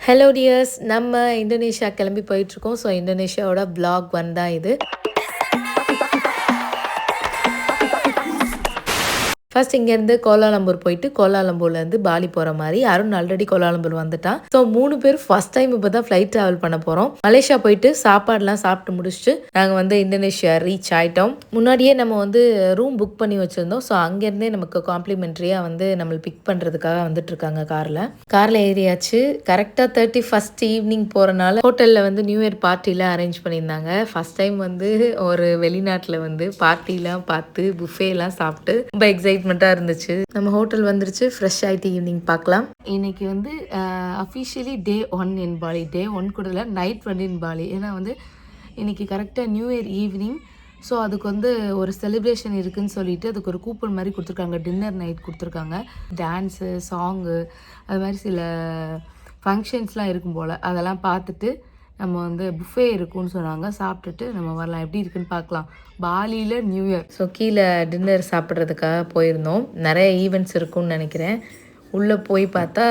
Hello tears, நம்ம Indonesia கிளம்பி போயிட்டுருக்கோம். ஸோ இந்தோனேஷியாவோட vlog 1 தான் இது. ஃபர்ஸ்ட் இங்கேருந்து கோலாலம்பூர் போயிட்டு கோலாலம்பூர்லேருந்து பாலி போகிற மாதிரி. அருண் ஆல்ரெடி கோலாலம்பூர் வந்துட்டான். ஸோ 3 பேர் ஃபர்ஸ்ட் டைம் இப்போ தான் ஃப்ளைட் ட்ராவல் பண்ண போகிறோம். மலேசியா போயிட்டு சாப்பாடுலாம் சாப்பிட்டு முடிச்சுட்டு நாங்கள் வந்து இந்தோனேஷியா ரீச் ஆகிட்டோம். முன்னாடியே நம்ம வந்து ரூம் புக் பண்ணி வச்சுருந்தோம். ஸோ அங்கேருந்தே நமக்கு காம்ப்ளிமெண்ட்ரியாக வந்து நம்மளை பிக் பண்ணுறதுக்காக வந்துட்டுருக்காங்க காரில் ஏறியாச்சு. கரெக்டாக 31st ஈவினிங் போகிறனால ஹோட்டலில் வந்து நியூ இயர் பார்ட்டிலாம் அரேஞ்ச் பண்ணியிருந்தாங்க. ஃபர்ஸ்ட் டைம் வந்து ஒரு வெளிநாட்டில் வந்து பார்ட்டிலாம் பார்த்து புஃபேலாம் சாப்பிட்டு ரொம்ப எக்ஸைட்மெண்ட்டாக இருந்துச்சு. நம்ம ஹோட்டல் வந்துருச்சு. ஃப்ரெஷ் ஆகிட்டு ஈவினிங் பார்க்கலாம். இன்னைக்கு வந்து அஃபிஷியலி டே 1 இன் பாலி. டே 1 கூட இல்லை, நைட் 1 இன் பாலி. ஏன்னா வந்து இன்னைக்கு கரெக்டாக நியூ இயர் ஈவினிங். ஸோ அதுக்கு வந்து ஒரு செலிப்ரேஷன் இருக்குதுன்னு சொல்லிட்டு அதுக்கு ஒரு கூப்பன் மாதிரி கொடுத்துருக்காங்க. டின்னர் நைட் கொடுத்துருக்காங்க. டான்ஸு, சாங்கு, அது மாதிரி சில ஃபங்க்ஷன்ஸ்லாம் இருக்கும் போல். அதெல்லாம் பார்த்துட்டு நம்ம வந்து புஃபே இருக்குன்னு சொன்னாங்க. சாப்பிட்டுட்டு நம்ம வரலாம். எப்படி இருக்குன்னு பார்க்கலாம். பாலியில் நியூ இயர். ஸோ கீழே டின்னர் சாப்பிட்றதுக்காக போயிருந்தோம். நிறைய ஈவெண்ட்ஸ் இருக்குன்னு நினைக்கிறேன். உள்ளே போய் பார்த்தா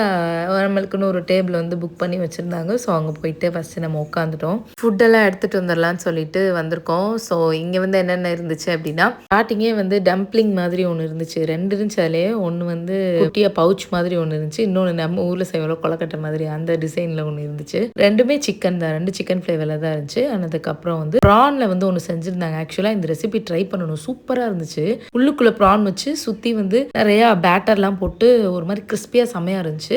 நம்மளுக்குன்னு ஒரு டேபிள் வந்து புக் பண்ணி வச்சுருந்தாங்க. ஸோ அங்கே போயிட்டு ஃபஸ்ட்டு நம்ம உட்காந்துட்டோம். ஃபுட்டெல்லாம் எடுத்துகிட்டு வந்துடலான்னு சொல்லிட்டு வந்திருக்கோம். ஸோ இங்கே வந்து என்னென்ன இருந்துச்சு அப்படின்னா, ஸ்டார்டிங்கே வந்து டம்ப்ளிங் மாதிரி ஒன்று இருந்துச்சு. 2 இருந்துச்சு. அதுலேயே ஒன்று வந்து குட்டியாக பவுச் மாதிரி ஒன்று இருந்துச்சு. இன்னொன்று நம்ம ஊரில் செய்வோம் கொலக்கட்டை மாதிரி அந்த டிசைனில் ஒன்று இருந்துச்சு. ரெண்டுமே சிக்கன் தான். 2 சிக்கன் ஃப்ளேவரில் தான் இருந்துச்சு. அதுக்கப்புறம் வந்து ப்ரானில் வந்து ஒன்று செஞ்சுருந்தாங்க. ஆக்சுவலாக இந்த ரெசிபி ட்ரை பண்ணணும். சூப்பராக இருந்துச்சு. உள்ளுக்குள்ளே ப்ரான் வச்சு சுற்றி வந்து நிறையா பேட்டர்லாம் போட்டு ஒரு மாதிரி கிறிஸ்பியாக செம்மையாக இருந்துச்சு.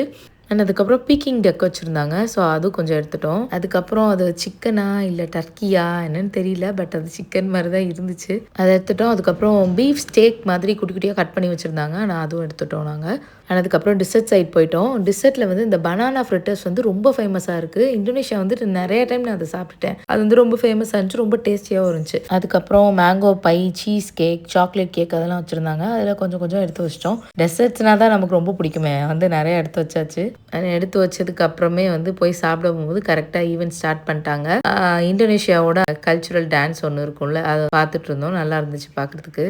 அண்ட் அதுக்கப்புறம் பீக்கிங் டக் வச்சுருந்தாங்க. ஸோ அதுவும் கொஞ்சம் எடுத்துட்டோம். அதுக்கப்புறம் அது சிக்கனா இல்லை டர்க்கியா என்னன்னு தெரியல. பட் அது சிக்கன் மாதிரி தான் இருந்துச்சு. அதை எடுத்துட்டோம். அதுக்கப்புறம் பீஃப் ஸ்டேக் மாதிரி குட்டி குட்டியாக கட் பண்ணி வச்சுருந்தாங்க. ஆனால் அதுவும் எடுத்துட்டோம் நாங்கள். அண்ட் அதுக்கப்புறம் டிசர்ட் சைட் போயிட்டோம். டிசர்ட்டில் வந்து இந்த பனானா ஃப்ரிட்டர்ஸ் வந்து ரொம்ப ஃபேமஸாக இருக்குது. இந்தோனேஷியா வந்துட்டு நிறைய டைம் நான் அதை சாப்பிட்டுட்டேன். அது வந்து ரொம்ப ஃபேமஸாக இருந்துச்சு. ரொம்ப டேஸ்டியாகவும் இருந்துச்சு. அதுக்கப்புறம் mango pie, cheesecake, chocolate cake அதெல்லாம் வச்சுருந்தாங்க. அதில் கொஞ்சம் கொஞ்சம் எடுத்து வச்சிட்டோம். டெசர்ட்ஸ்னால் தான் நமக்கு ரொம்ப பிடிக்குமே, வந்து நிறைய எடுத்து வச்சாச்சு. எடுத்து வச்சதுக்கு அப்புறமே வந்து போய் சாப்பிட போகும்போது கரெக்டாக ஈவெண்ட் ஸ்டார்ட் பண்ணிட்டாங்க. இந்தோனேஷியாவோட கல்ச்சுரல் டான்ஸ் ஒன்று இருக்கும்ல, அதை பார்த்துட்டு இருந்தோம். நல்லா இருந்துச்சு பார்க்குறதுக்கு.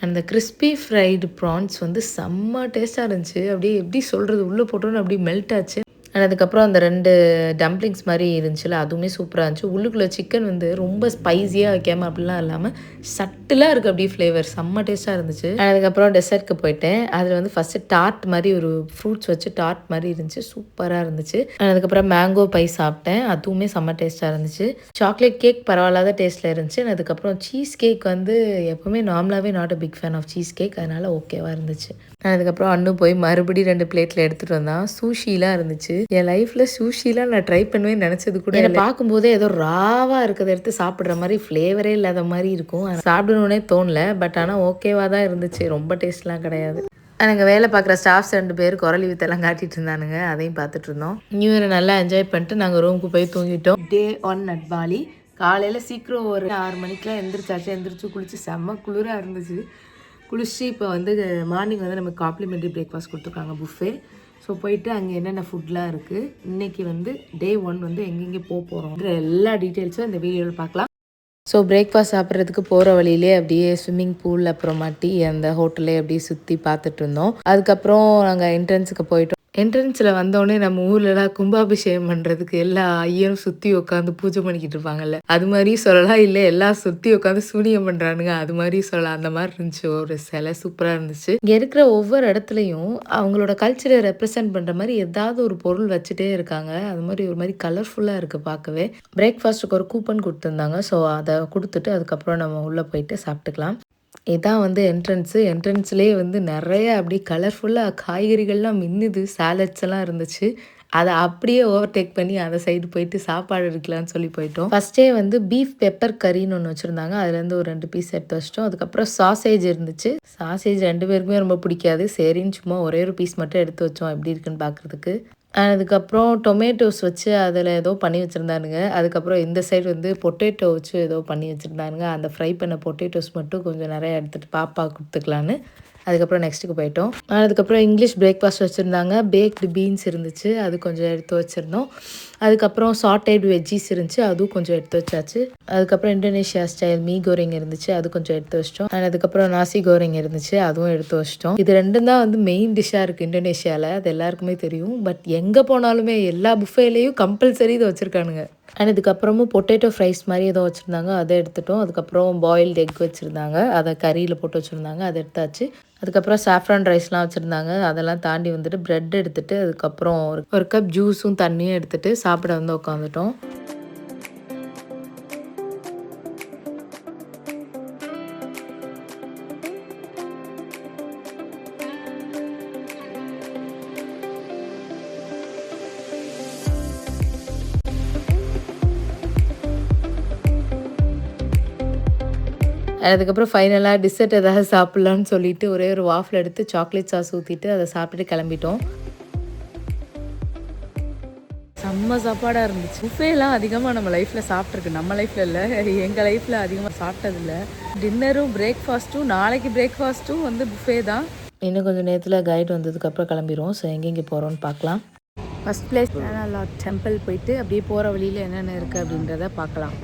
அந்த கிறிஸ்பி ஃப்ரைடு ப்ரான்ஸ் வந்து செம்ம டேஸ்ட்டாக இருந்துச்சு. அப்படியே எப்படி சொல்கிறது, உள்ளே போட்டோன்னு அப்படியே மெல்ட் ஆச்சு. அண்ட் அதுக்கப்புறம் அந்த 2 டம்ப்ளிங்ஸ் மாதிரி இருந்துச்சுல, அதுவுமே சூப்பராக இருந்துச்சு. உள்ளுக்குள்ளே சிக்கன் வந்து ரொம்ப ஸ்பைஸியாக வைக்காமல் அப்படிலாம் இல்லாமல் சட்டிலாக இருக்குது. அப்படியே ஃப்ளேவர் செம்ம டேஸ்ட்டாக இருந்துச்சு. அண்ட் அதுக்கப்புறம் டெசர்ட்க்கு போயிட்டேன். அதில் வந்து ஃபஸ்ட்டு டார்ட் மாதிரி ஒரு ஃப்ரூட்ஸ் வச்சு டார்ட் மாதிரி இருந்துச்சு. சூப்பராக இருந்துச்சு. அண்ட் அதுக்கப்புறம் மேங்கோ பை சாப்பிட்டேன். அதுவுமே செம்ம டேஸ்ட்டாக இருந்துச்சு. சாக்லேட் கேக் பரவாயில்லாத டேஸ்ட்டில் இருந்துச்சு. அண்ட் அதுக்கப்புறம் சீஸ் கேக் வந்து எப்போவுமே நார்மலாகவே not a big fan of cheesecake. அதனால் ஓகேவாக இருந்துச்சு. அதுக்கப்புறம் அண்ணன் போய் மறுபடியும் 2 பிளேட்டில் எடுத்துகிட்டு வந்தான். சூஷிலாம் இருந்துச்சு. என் லைஃப்பில் சூஷிலாம் நான் ட்ரை பண்ணுவேன்னு நினச்சது கூட இல்லை. பார்க்கும்போதே ஏதோ ராவாக இருக்கிறத எடுத்து சாப்பிட்ற மாதிரி ஃப்ளேவரே இல்லாத மாதிரி இருக்கும். சாப்பிடணுன்னே தோணல. பட் ஆனால் ஓகேவாக தான் இருந்துச்சு. ரொம்ப டேஸ்ட்லாம் கிடையாது. நாங்கள் வேலை பார்க்குற ஸ்டாஃப்ஸ் 2 பேர் குரலி வித்தெல்லாம் காட்டிகிட்டு இருந்தானுங்க. அதையும் பார்த்துட்டு இருந்தோம். நியூ இயரை நல்லா என்ஜாய் பண்ணிட்டு நாங்கள் ரூமுக்கு போய் தூங்கிட்டோம். டே 1 அட் பாலி. காலையில் சீக்கிரம் ஒரு 6 மணிக்கெலாம் எந்திரிச்சு குளிச்சு செம்ம குளிராக இருந்துச்சு. குளிச்சு இப்போ வந்து மார்னிங் வந்து நமக்கு காம்ப்ளிமெண்ட்ரி பிரேக்ஃபாஸ்ட் கொடுத்துருக்காங்க, புஃபே. ஸோ போயிட்டு அங்கே என்னென்ன ஃபுட்லாம் இருக்குது, இன்றைக்கி வந்து டே 1 வந்து எங்கெங்கே போகிறோம் எல்லா டீட்டெயில்ஸும் இந்த வீடியோவில் பார்க்கலாம். ஸோ பிரேக்ஃபாஸ்ட் சாப்பிட்றதுக்கு போகிற வழியிலே அப்படியே ஸ்விம்மிங் பூல் அப்புறமாட்டி அந்த ஹோட்டலே அப்படியே சுற்றி பார்த்துட்டு இருந்தோம். அதுக்கப்புறம் நாங்கள் என்ட்ரன்ஸுக்கு போயிட்டோம். என்ட்ரன்ஸில் வந்தோடனே நம்ம ஊர்லலாம் கும்பாபிஷேகம் பண்ணுறதுக்கு எல்லா ஐயரும் சுற்றி உட்காந்து பூஜை பண்ணிக்கிட்டு இருப்பாங்கல்ல, அது மாதிரி சொல்லலாம். இல்லை எல்லாம் சுற்றி உட்காந்து சூனியம் பண்ணுறானுங்க, அது மாதிரி சொல்லலாம். அந்த மாதிரி இருந்துச்சு. ஒரு சிலை சூப்பராக இருந்துச்சு. இங்கே இருக்கிற ஒவ்வொரு இடத்துலையும் அவங்களோட கல்ச்சரை ரெப்ரசென்ட் பண்ணுற மாதிரி ஏதாவது ஒரு பொருள் வச்சுட்டே இருக்காங்க. அது மாதிரி ஒரு மாதிரி கலர்ஃபுல்லாக இருக்குது பார்க்கவே. பிரேக்ஃபாஸ்ட்டுக்கு ஒரு கூப்பன் கொடுத்துருந்தாங்க. ஸோ அதை கொடுத்துட்டு அதுக்கப்புறம் நம்ம உள்ளே போயிட்டு சாப்பிட்டுக்கலாம். இதான் வந்து என்ட்ரன்ஸ்லேயே வந்து நிறைய அப்படியே கலர்ஃபுல்லாக காய்கறிகள்லாம் மின்னுது. சாலட்ஸ் எல்லாம் இருந்துச்சு. அதை அப்படியே ஓவர்டேக் பண்ணி அந்த சைடு போயிட்டு சாப்பாடு இருக்கலான்னு சொல்லி போயிட்டோம். ஃபஸ்ட்டே வந்து பீஃப் பெப்பர் கறின்னு ஒன்று வச்சுருந்தாங்க. அதுலேருந்து ஒரு 2 பீஸ் எடுத்து வச்சிட்டோம். அதுக்கப்புறம் சாசேஜ் இருந்துச்சு. சாசேஜ் 2 பேருக்குமே ரொம்ப பிடிக்காது. சரின்னு சும்மா ஒரே ஒரு பீஸ் மட்டும் எடுத்து வச்சோம் எப்படி இருக்குன்னு பார்க்குறதுக்கு. அதுக்கப்புறம் டொமேட்டோஸ் வச்சு அதில் ஏதோ பண்ணி வச்சுருந்தானுங்க. அதுக்கப்புறம் இந்த சைடு வந்து பொட்டேட்டோ வச்சு ஏதோ பண்ணி வச்சுருந்தானுங்க. அந்த ஃப்ரை பண்ண பொட்டேட்டோஸ் மட்டும் கொஞ்சம் நிறையா எடுத்துகிட்டு பாப்பா கொடுத்துக்கலான்னு அதுக்கப்புறம் நெக்ஸ்ட்டுக்கு போயிட்டோம். அதுக்கப்புறம் இங்கிலீஷ் பிரேக்ஃபாஸ்ட் வச்சுருந்தாங்க. பேக்டு பீன்ஸ் இருந்துச்சு. அது கொஞ்சம் எடுத்து வச்சுருந்தோம். அதுக்கப்புறம் சாட்டேட் வெஜ்ஜீஸ் இருந்துச்சு, அதுவும் கொஞ்சம் எடுத்து வச்சாச்சு. அதுக்கப்புறம் இந்தோனேஷியா ஸ்டைல் மீ கோரிங் இருந்துச்சு, அது கொஞ்சம் எடுத்து வச்சிட்டோம். அண்ட் அதுக்கப்புறம் நாசி கோரிங் இருந்துச்சு, அதுவும் எடுத்து வச்சிட்டோம். இது 2ம் தான் வந்து மெயின் டிஷ்ஷாக இருக்குது இந்தோனேஷியாவில். அது எல்லாருக்குமே தெரியும். பட் எங்கே போனாலுமே எல்லா புஃபேலையும் கம்பல்சரி இதை வச்சுருக்கானுங்க. அண்ட் இதுக்கப்புறமும் பொட்டேட்டோ ஃப்ரைஸ் மாதிரி ஏதோ வச்சுருந்தாங்க, அதை எடுத்துட்டோம். அதுக்கப்புறம் பாயில்டு எக் வச்சுருந்தாங்க, அதை கறியில் போட்டு வச்சுருந்தாங்க, அதை எடுத்தாச்சு. அதுக்கப்புறம் சாஃப்ரான் ரைஸ்லாம் வச்சுருந்தாங்க, அதெல்லாம் தாண்டி வந்துட்டு ப்ரெட் எடுத்துகிட்டு அதுக்கப்புறம் ஒரு கப் ஜூஸும் தண்ணியும் எடுத்துகிட்டு சாப்பிட வந்து உட்காந்துட்டோம். அதுக்கப்புறம் ஃபைனலாக டிசர்ட் ஏதாவது சாப்பிட்லான்னு சொல்லிட்டு ஒரே ஒரு வாஃபில் எடுத்து சாக்லேட் சாஸ் ஊற்றிட்டு அதை சாப்பிட்டுட்டு கிளம்பிட்டோம். செம்ம சாப்பாடாக இருந்துச்சு. புஃபேலாம் அதிகமாக நம்ம லைஃப்பில் சாப்பிட்ருக்கு, நம்ம லைஃப்பில் இல்லை, எங்கள் லைஃப்பில் அதிகமாக சாப்பிட்டதில்லை. டின்னரும் பிரேக்ஃபாஸ்ட்டும், நாளைக்கு பிரேக்ஃபாஸ்ட்டும் வந்து புஃபே தான். இன்னும் கொஞ்சம் நேரத்தில் கைடு வந்ததுக்கப்புறம் கிளம்பிடுவோம். ஸோ எங்கெங்கே போகிறோன்னு பார்க்கலாம். ஃபஸ்ட் பிளேஸ் லார்ட் டெம்பிள் போயிட்டு அப்படியே போகிற வழியில் என்னென்ன இருக்குது அப்படின்றத பார்க்கலாம்.